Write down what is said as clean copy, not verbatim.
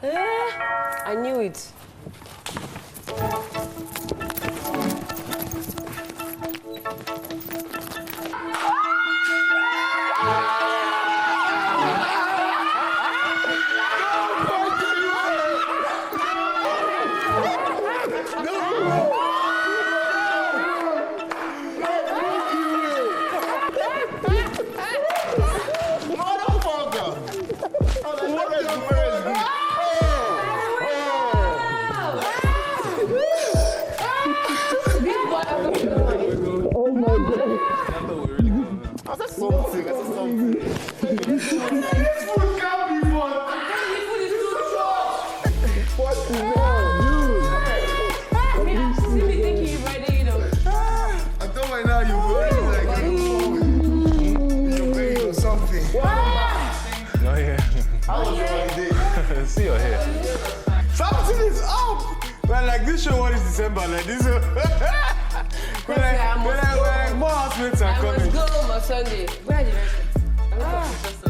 I knew it. See your hair. Something is up! Well, like this show, what is December? Like this. We're like more housemates are coming. I must go on Sunday. Where are the rest?